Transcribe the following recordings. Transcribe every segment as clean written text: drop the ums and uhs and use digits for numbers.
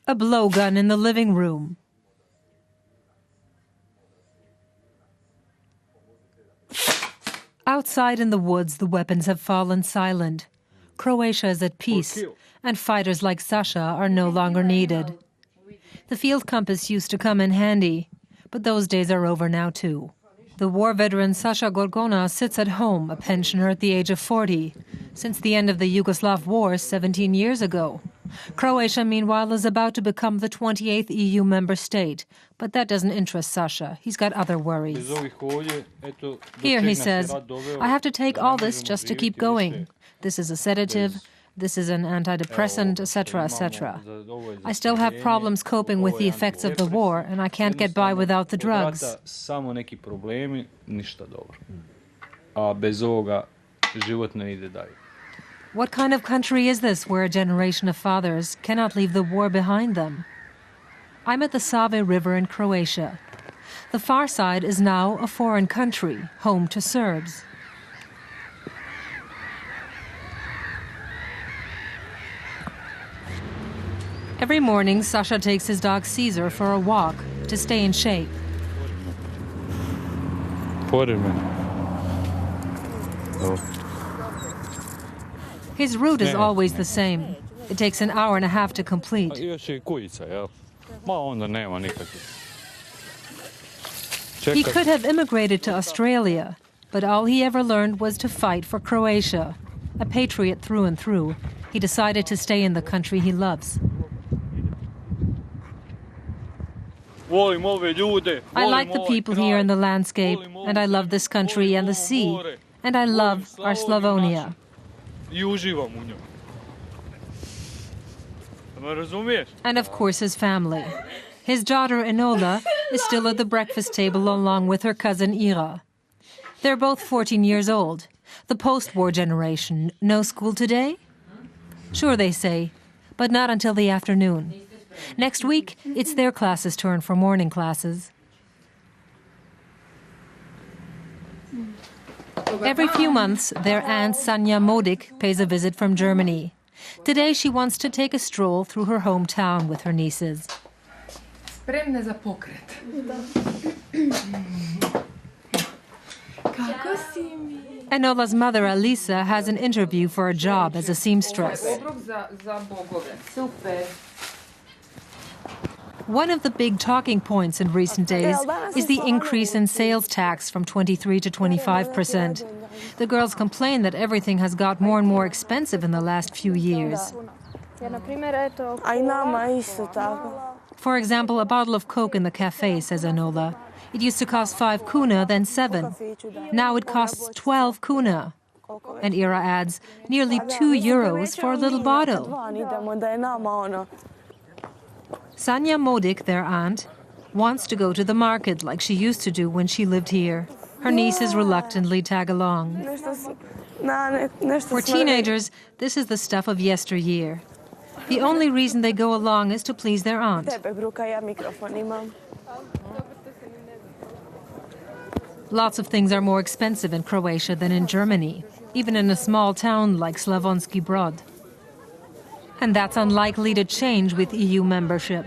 A blowgun in the living room. Outside in the woods, the weapons have fallen silent. Croatia is at peace, and fighters like Sasha are no longer needed. The field compass used to come in handy, but those days are over now too. The war veteran Sasha Gorgona sits at home, a pensioner at the age of 40, since the end of the Yugoslav war 17 years ago. Croatia, meanwhile, is about to become the 28th EU member state, but that doesn't interest Sasha. He's got other worries. Here, he says, I have to take all this just to keep going. This is a sedative, this is an antidepressant, etc., etc. I still have problems coping with the effects of the war, and I can't get by without the drugs. What kind of country is this where a generation of fathers cannot leave the war behind them? I'm at the Save River in Croatia. The far side is now a foreign country, home to Serbs. Every morning, Sasha takes his dog Caesar for a walk to stay in shape. His route is always the same. It takes an hour and a half to complete. He could have immigrated to Australia, but all he ever learned was to fight for Croatia. A patriot through and through, he decided to stay in the country he loves. I like the people here and the landscape, and I love this country and the sea, and I love our Slavonia. And of course his family. His daughter Enola is still at the breakfast table along with her cousin Ira. They're both 14 years old. The post-war generation. No school today? Sure, they say, but not until the afternoon. Next week, it's their class's turn for morning classes. Every few months, their aunt Sanja Modic pays a visit from Germany. Today, she wants to take a stroll through her hometown with her nieces. Enola's mother, Alisa, has an interview for a job as a seamstress. One of the big talking points in recent days is the increase in sales tax from 23 to 25%. The girls complain that everything has got more and more expensive in the last few years. For example, a bottle of Coke in the cafe, says Enola. It used to cost 5 kuna, then 7. Now it costs 12 kuna. And Ira adds, nearly €2 for a little bottle. Sanja Modic, their aunt, wants to go to the market like she used to do when she lived here. Her nieces reluctantly tag along. For teenagers, this is the stuff of yesteryear. The only reason they go along is to please their aunt. Lots of things are more expensive in Croatia than in Germany, even in a small town like Slavonski Brod. And that's unlikely to change with EU membership.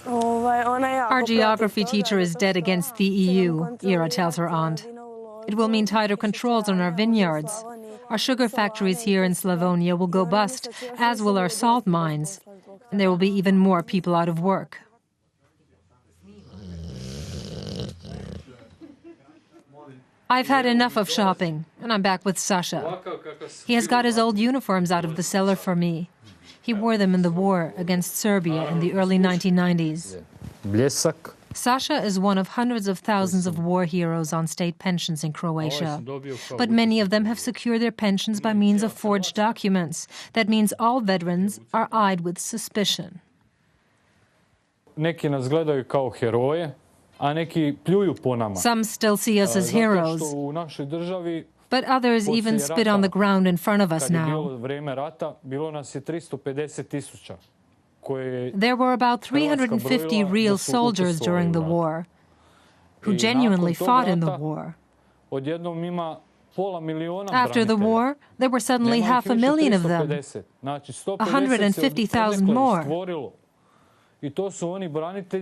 Our geography teacher is dead against the EU, Ira tells her aunt. It will mean tighter controls on our vineyards. Our sugar factories here in Slavonia will go bust, as will our salt mines. And there will be even more people out of work. I've had enough of shopping, and I'm back with Sasha. He has got his old uniforms out of the cellar for me. He wore them in the war against Serbia in the early 1990s. Sasha is one of hundreds of thousands of war heroes on state pensions in Croatia. But many of them have secured their pensions by means of forged documents. That means all veterans are eyed with suspicion. Some still see us as heroes, but others even spit on the ground in front of us now. There were about 350 real soldiers during the war who genuinely fought in the war. After the war, there were suddenly 500,000 of them, 150,000 more.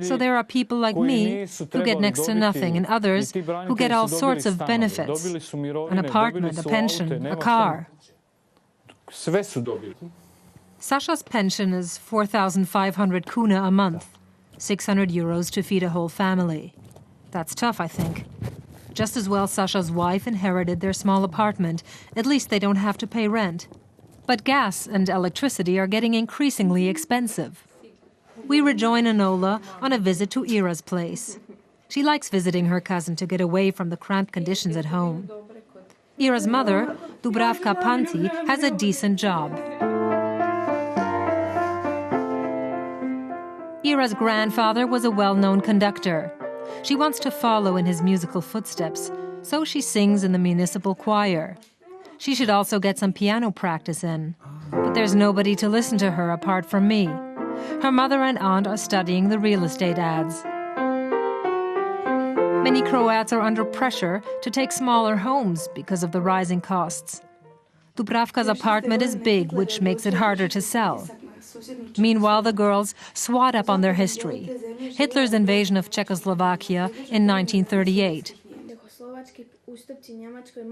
So there are people like me who get next to nothing, and others who get all sorts of benefits: an apartment, a pension, a car. Sasha's pension is 4,500 kuna a month, 600 euros to feed a whole family. That's tough, I think. Just as well Sasha's wife inherited their small apartment. At least they don't have to pay rent. But gas and electricity are getting increasingly expensive. We rejoin Enola on a visit to Ira's place. She likes visiting her cousin to get away from the cramped conditions at home. Ira's mother, Dubravka Panti, has a decent job. Ira's grandfather was a well-known conductor. She wants to follow in his musical footsteps, so she sings in the municipal choir. She should also get some piano practice in. But there's nobody to listen to her apart from me. Her mother and aunt are studying the real estate ads. Many Croats are under pressure to take smaller homes because of the rising costs. Dubravka's apartment is big, which makes it harder to sell. Meanwhile, the girls swat up on their history. Hitler's invasion of Czechoslovakia in 1938.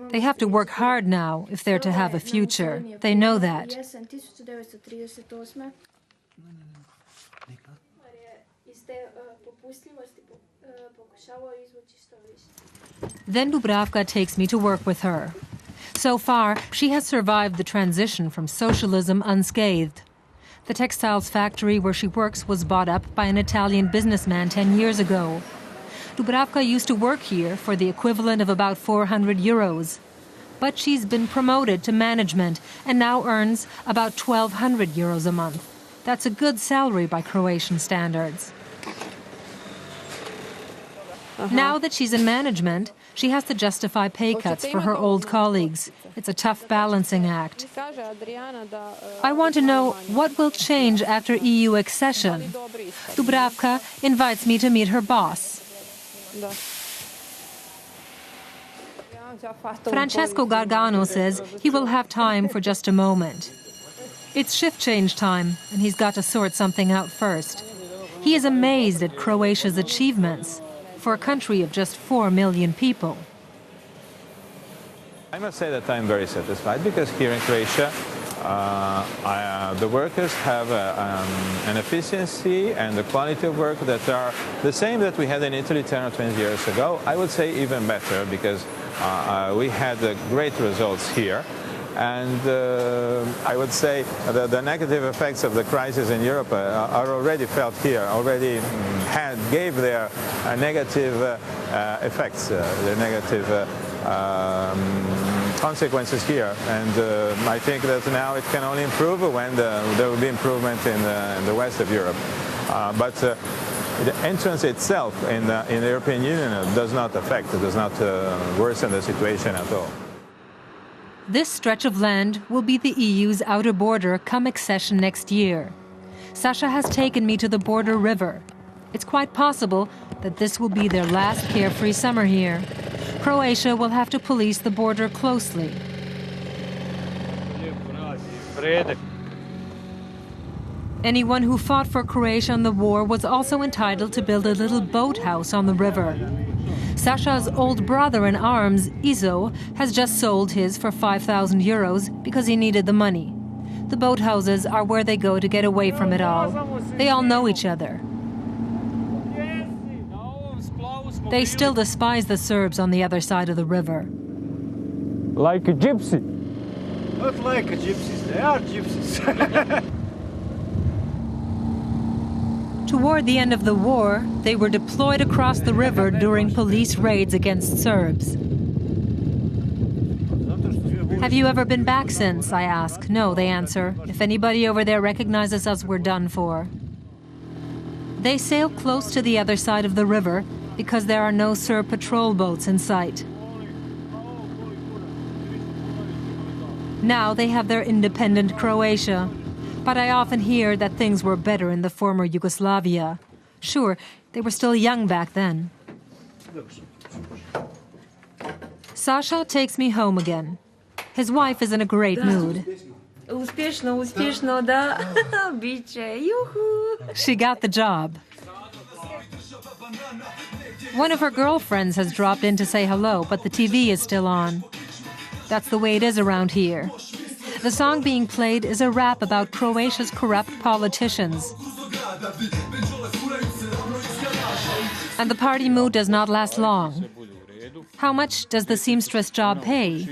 They have to work hard now if they're to have a future. They know that. Then Dubravka takes me to work with her. So far, she has survived the transition from socialism unscathed. The textiles factory where she works was bought up by an Italian businessman 10 years ago. Dubravka used to work here for the equivalent of about 400 euros. But she's been promoted to management and now earns about 1,200 euros a month. That's a good salary by Croatian standards. Now that she's in management, she has to justify pay cuts for her old colleagues. It's a tough balancing act. I want to know what will change after EU accession. Dubravka invites me to meet her boss. Francesco Gargano says he will have time for just a moment. It's shift change time, and he's got to sort something out first. He is amazed at Croatia's achievements for a country of just 4 million people. I must say that I'm very satisfied because here in Croatia the workers have an efficiency and a quality of work that are the same that we had in Italy 10 or 20 years ago. I would say even better because we had great results here. And I would say the negative effects of the crisis in Europe are already felt here, already gave their negative effects, their negative consequences here. And I think that now it can only improve when there will be improvement in the west of Europe. But the entrance itself in the European Union does not affect, does not worsen the situation at all. This stretch of land will be the EU's outer border come accession next year. Sasha has taken me to the border river. It's quite possible that this will be their last carefree summer here. Croatia will have to police the border closely. Anyone who fought for Croatia in the war was also entitled to build a little boathouse on the river. Sasha's old brother-in-arms, Izo, has just sold his for 5,000 euros because he needed the money. The boathouses are where they go to get away from it all. They all know each other. They still despise the Serbs on the other side of the river. Like a gypsy. Not like a gypsies, they are gypsies. Toward the end of the war, they were deployed across the river during police raids against Serbs. Have you ever been back since? I ask. No, they answer. If anybody over there recognizes us, we're done for. They sail close to the other side of the river because there are no Serb patrol boats in sight. Now they have their independent Croatia. But I often hear that things were better in the former Yugoslavia. Sure, they were still young back then. Sasha takes me home again. His wife is in a great mood. Успешно, да. Биче, юху. She got the job. One of her girlfriends has dropped in to say hello, but the TV is still on. That's the way it is around here. The song being played is a rap about Croatia's corrupt politicians. And the party mood does not last long. How much does the seamstress job pay?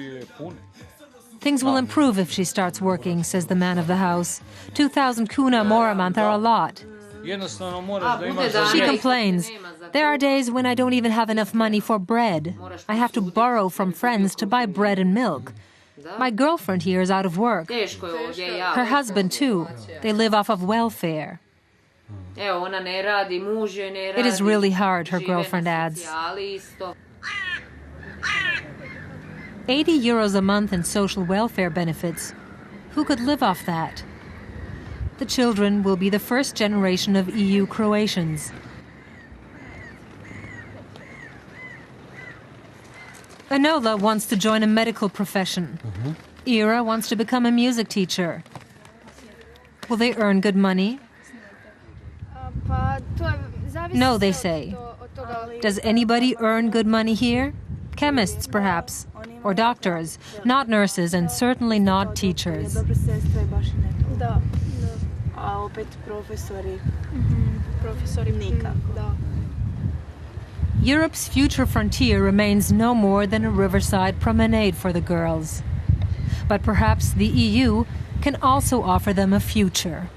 Things will improve if she starts working, says the man of the house. 2,000 kuna more a month are a lot. She complains. There are days when I don't even have enough money for bread. I have to borrow from friends to buy bread and milk. My girlfriend here is out of work. Her husband, too. They live off of welfare. It is really hard, her girlfriend adds. 80 euros a month in social welfare benefits. Who could live off that? The children will be the first generation of EU Croatians. Enola wants to join a medical profession. Ira wants to become a music teacher. Will they earn good money? No, they say. Does anybody earn good money here? Chemists, perhaps, or doctors, not nurses, and certainly not teachers. Europe's future frontier remains no more than a riverside promenade for the girls. But perhaps the EU can also offer them a future.